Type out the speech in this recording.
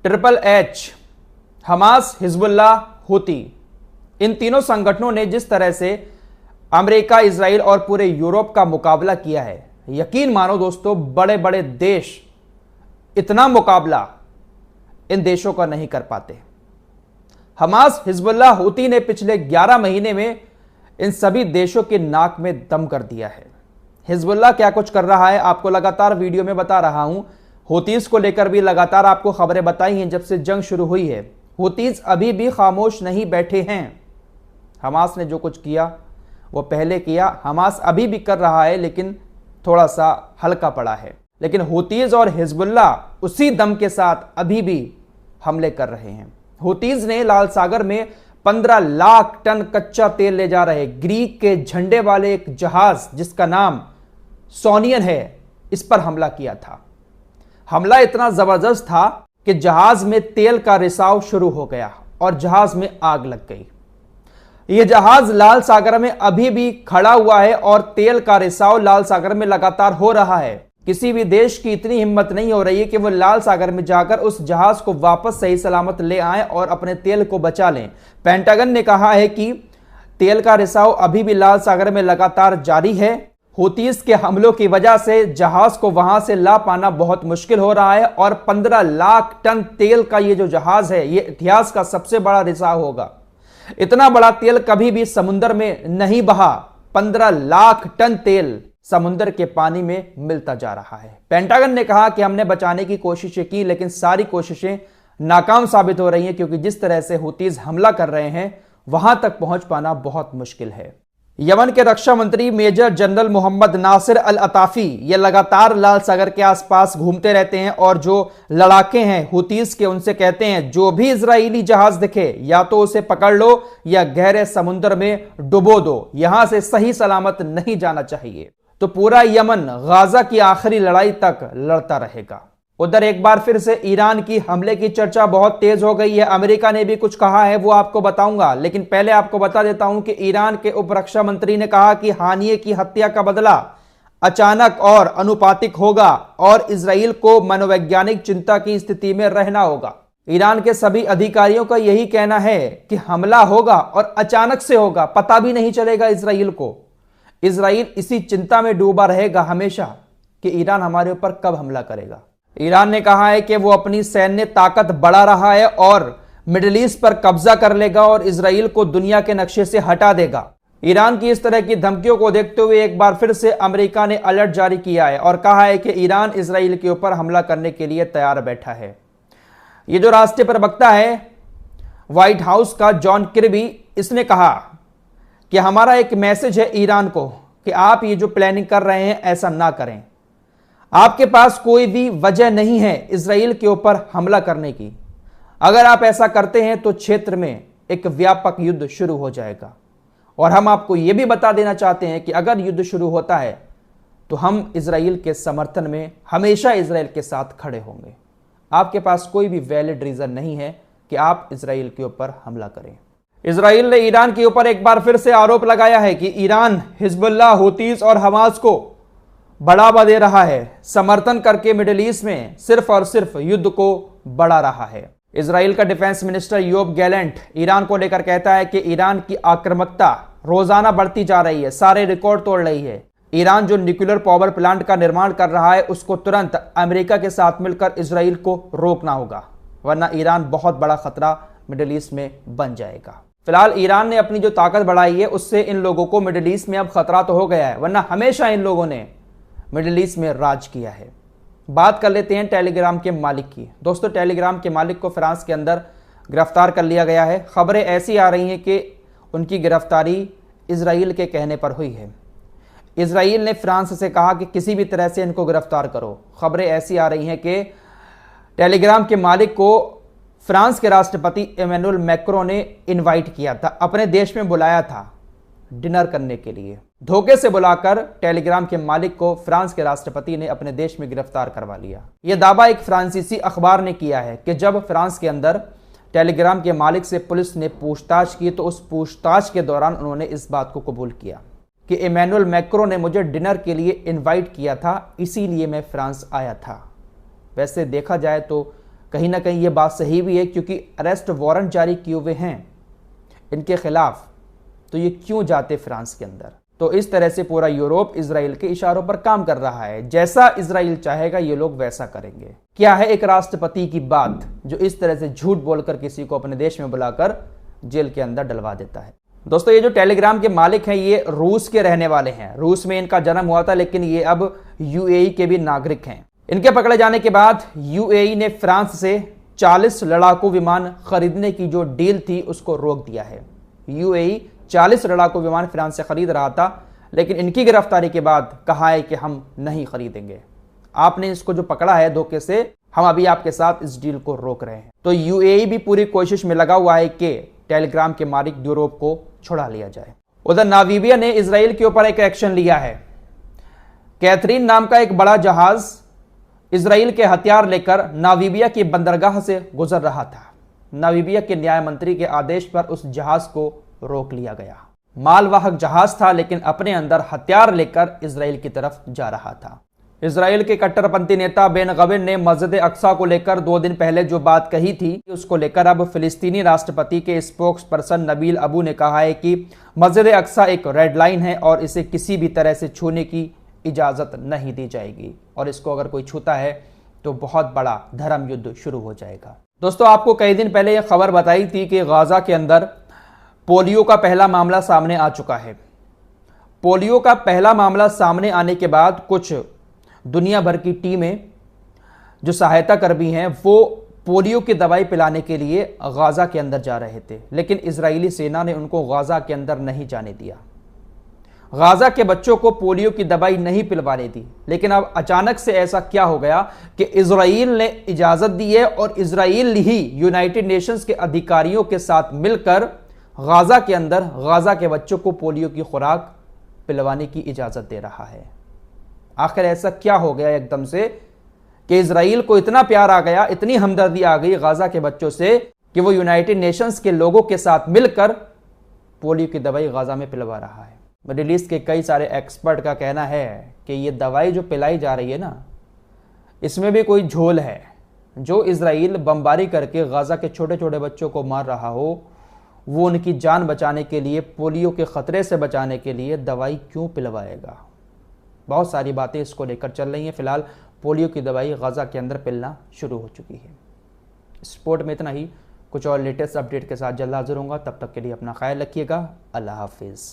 Triple H, Hamas, Hezbollah, Houthi, इन तीनों संगठनों ने जिस तरह से अमेरिका, इजराइल और पूरे यूरोप का मुकाबला किया है, यकीन मानो दोस्तों, बड़े बड़े देश इतना मुकाबला इन देशों का नहीं कर पाते। हमास, हिजबुल्लाह, हूती ने पिछले 11 महीने में इन सभी देशों के नाक में दम कर दिया है। हिजबुल्लाह क्या कुछ कर रहा है आपको लगातार वीडियो में बता रहा हूं। हूतीज को लेकर भी लगातार आपको खबरें बताई हैं जब से जंग शुरू हुई है। हूतीज अभी भी खामोश नहीं बैठे हैं। हमास ने जो कुछ किया वो पहले किया, हमास अभी भी कर रहा है लेकिन थोड़ा सा हल्का पड़ा है। लेकिन हूतीज और हिजबुल्लाह उसी दम के साथ अभी भी हमले कर रहे हैं। हूतीज ने लाल सागर में 15 लाख टन कच्चा तेल ले जा रहे ग्रीक के झंडे वाले एक जहाज जिसका नाम सोनियन है, इस पर हमला किया था। हमला इतना जबरदस्त था कि जहाज में तेल का रिसाव शुरू हो गया और जहाज में आग लग गई। यह जहाज लाल सागर में अभी भी खड़ा हुआ है और तेल का रिसाव लाल सागर में लगातार हो रहा है। किसी भी देश की इतनी हिम्मत नहीं हो रही है कि वो लाल सागर में जाकर उस जहाज को वापस सही सलामत ले आएं और अपने तेल को बचा लें। पेंटागन ने कहा है कि तेल का रिसाव अभी भी लाल सागर में लगातार जारी है। हूतीज के हमलों की वजह से जहाज को वहां से ला पाना बहुत मुश्किल हो रहा है और 15 लाख टन तेल का ये जो जहाज है, ये इतिहास का सबसे बड़ा रिसाव होगा। इतना बड़ा तेल कभी भी समुद्र में नहीं बहा। 15 लाख टन तेल समुद्र के पानी में मिलता जा रहा है। पेंटागन ने कहा कि हमने बचाने की कोशिशें की लेकिन सारी कोशिशें नाकाम साबित हो रही हैं क्योंकि जिस तरह से हूतीज हमला कर रहे हैं वहां तक पहुंच पाना बहुत मुश्किल है। यमन के रक्षा मंत्री मेजर जनरल मोहम्मद नासिर अल अताफी ये लगातार लाल सागर के आसपास घूमते रहते हैं और जो लड़ाके हैं हूतीज के उनसे कहते हैं जो भी इजरायली जहाज दिखे या तो उसे पकड़ लो या गहरे समुद्र में डुबो दो, यहां से सही सलामत नहीं जाना चाहिए। तो पूरा यमन गाजा की आखिरी लड़ाई तक लड़ता रहेगा। उधर एक बार फिर से ईरान की हमले की चर्चा बहुत तेज हो गई है। अमेरिका ने भी कुछ कहा है, वो आपको बताऊंगा, लेकिन पहले आपको बता देता हूं कि ईरान के उप रक्षा मंत्री ने कहा कि हानिये की हत्या का बदला अचानक और अनुपातिक होगा और इजराइल को मनोवैज्ञानिक चिंता की स्थिति में रहना होगा। ईरान के सभी अधिकारियों का यही कहना है कि हमला होगा और अचानक से होगा, पता भी नहीं चलेगा इजराइल को। इजराइल इसी चिंता में डूबा रहेगा हमेशा कि ईरान हमारे ऊपर कब हमला करेगा। ईरान ने कहा है कि वो अपनी सैन्य ताकत बढ़ा रहा है और मिडिल ईस्ट पर कब्जा कर लेगा और इजराइल को दुनिया के नक्शे से हटा देगा। ईरान की इस तरह की धमकियों को देखते हुए एक बार फिर से अमेरिका ने अलर्ट जारी किया है और कहा है कि ईरान इजराइल के ऊपर हमला करने के लिए तैयार बैठा है। ये जो राष्ट्रीय प्रवक्ता है व्हाइट हाउस का जॉन किर्बी, इसने कहा कि हमारा एक मैसेज है ईरान को कि आप ये जो प्लानिंग कर रहे हैं ऐसा ना करें। आपके पास कोई भी वजह नहीं है इजराइल के ऊपर हमला करने की। अगर आप ऐसा करते हैं तो क्षेत्र में एक व्यापक युद्ध शुरू हो जाएगा और हम आपको यह भी बता देना चाहते हैं कि अगर युद्ध शुरू होता है तो हम इजराइल के समर्थन में हमेशा इजराइल के साथ खड़े होंगे। आपके पास कोई भी वैलिड रीजन नहीं है कि आप इजराइल के ऊपर हमला करें। इजराइल ने ईरान के ऊपर एक बार फिर से आरोप लगाया है कि ईरान हिजबुल्लाह, हूतीज और हमास को बढ़ावा दे रहा है, समर्थन करके मिडिल ईस्ट में सिर्फ और सिर्फ युद्ध को बढ़ा रहा है। इजराइल का डिफेंस मिनिस्टर योब गैलेंट ईरान को लेकर कहता है कि ईरान की आक्रामकता रोजाना बढ़ती जा रही है, सारे रिकॉर्ड तोड़ रही है। ईरान जो न्यूक्लियर पावर प्लांट का निर्माण कर रहा है उसको तुरंत अमेरिका के साथ मिलकर इजराइल को रोकना होगा, वरना ईरान बहुत बड़ा खतरा मिडिल ईस्ट में बन जाएगा। फिलहाल ईरान ने अपनी जो ताकत बढ़ाई है उससे इन लोगों को मिडिल ईस्ट में अब खतरा तो हो गया है, वरना हमेशा इन लोगों ने मिडिल ईस्ट में राज किया है। बात कर लेते हैं टेलीग्राम के मालिक की। दोस्तों, टेलीग्राम के मालिक को फ्रांस के अंदर गिरफ्तार कर लिया गया है। खबरें ऐसी आ रही हैं कि उनकी गिरफ्तारी इजराइल के कहने पर हुई है। इजराइल ने फ्रांस से कहा कि किसी भी तरह से इनको गिरफ्तार करो। खबरें ऐसी आ रही हैं कि टेलीग्राम के मालिक को फ्रांस के राष्ट्रपति इमैनुअल मैक्रों ने इनवाइट किया था, अपने देश में बुलाया था डिनर करने के लिए। धोखे से बुलाकर टेलीग्राम के मालिक को फ्रांस के राष्ट्रपति ने अपने देश में गिरफ्तार करवा लिया। यह दावा एक फ्रांसीसी अखबार ने किया है कि जब फ्रांस के अंदर टेलीग्राम के मालिक से पुलिस ने पूछताछ की तो उस पूछताछ के दौरान उन्होंने इस बात को कबूल किया कि इमैनुअल मैक्रों ने मुझे डिनर के लिए इनवाइट किया था, इसीलिए मैं फ्रांस आया था। वैसे देखा जाए तो कहीं ना कहीं ये बात सही भी है, क्योंकि अरेस्ट वारंट जारी किए हुए हैं इनके खिलाफ, तो ये क्यों जाते फ्रांस के अंदर। तो इस तरह से पूरा यूरोप इजराइल के इशारों पर काम कर रहा है। जैसा इजराइल चाहेगा ये लोग वैसा करेंगे। क्या है एक राष्ट्रपति की बात जो इस तरह से झूठ बोलकर किसी को अपने देश में बुलाकर जेल के अंदर डलवा देता है। दोस्तों, ये जो टेलीग्राम के मालिक हैं ये रूस के रहने वाले हैं। रूस में इनका जन्म हुआ था, लेकिन ये अब यूएई के भी नागरिक हैं। इनके पकड़े जाने के बाद यूएई ने फ्रांस से 40 लड़ाकू विमान खरीदने की जो डील थी उसको रोक दिया है। यूएई 40 लड़ाकू विमान फ्रांस से खरीद रहा था, लेकिन इनकी गिरफ्तारी के बाद कहा है कि हम नहीं खरीदेंगे। आपने इसको जो पकड़ा है धोखे से, हम अभी आपके साथ इस डील को रोक रहे हैं। तो यूएई भी पूरी कोशिश में लगा हुआ है कि टेलीग्राम के मालिक यूरोप को छुड़ा लिया जाए। उधर नामीबिया ने इजराइल के ऊपर एक एक्शन लिया है। कैथरीन नाम का एक बड़ा जहाज इजराइल के हथियार लेकर नामीबिया की बंदरगाह से गुजर रहा था। नामीबिया के न्याय मंत्री के आदेश पर उस जहाज को रोक लिया गया। मालवाहक जहाज था, लेकिन अपने अंदर हथियार लेकर इजराइल की तरफ जा रहा था। इजराइल के कट्टरपंथी नेता बेन गविन ने मस्जिद अक्सा को लेकर 2 दिन पहले जो बात कही थी, उसको लेकर अब फिलिस्तीनी राष्ट्रपति के स्पोक्स पर्सन नबील अबू ने कहा है कि मस्जिद अक्सा एक रेड लाइन है और इसे किसी भी तरह से छूने की इजाज़त नहीं दी जाएगी, और इसको अगर कोई छूता है तो बहुत बड़ा धर्म युद्ध शुरू हो जाएगा। दोस्तों, आपको कई दिन पहले यह खबर बताई थी कि गाजा के अंदर पोलियो का पहला मामला सामने आ चुका है। पोलियो का पहला मामला सामने आने के बाद कुछ दुनिया भर की टीमें जो सहायता कर्मी हैं वो पोलियो की दवाई पिलाने के लिए गाजा के अंदर जा रहे थे, लेकिन इजरायली सेना ने उनको गाजा के अंदर नहीं जाने दिया। गाजा के बच्चों को पोलियो की दवाई नहीं पिलवाने दी। लेकिन अब अचानक से ऐसा क्या हो गया कि इजराइल ने इजाजत दी है और इजराइल ही यूनाइटेड नेशंस के अधिकारियों के साथ मिलकर गाजा के अंदर गाजा के बच्चों को पोलियो की खुराक पिलवाने की इजाजत दे रहा है। आखिर ऐसा क्या हो गया एकदम से कि इजराइल को इतना प्यार आ गया, इतनी हमदर्दी आ गई गाजा के बच्चों से कि वो यूनाइटेड नेशंस के लोगों के साथ मिलकर पोलियो की दवाई गाजा में पिलवा रहा है। मिडिल ईस्ट के कई सारे एक्सपर्ट का कहना है कि ये दवाई जो पिलाई जा रही है ना, इसमें भी कोई झोल है। जो इजराइल बमबारी करके गाजा के छोटे छोटे बच्चों को मार रहा हो, वो उनकी जान बचाने के लिए, पोलियो के खतरे से बचाने के लिए दवाई क्यों पिलवाएगा। बहुत सारी बातें इसको लेकर चल रही हैं। फिलहाल पोलियो की दवाई गाजा के अंदर पिलना शुरू हो चुकी है। स्पोर्ट में इतना ही। कुछ और लेटेस्ट अपडेट के साथ जल्द हाजिर होऊंगा। तब तक के लिए अपना ख्याल रखिएगा। अल्लाह हाफिज़।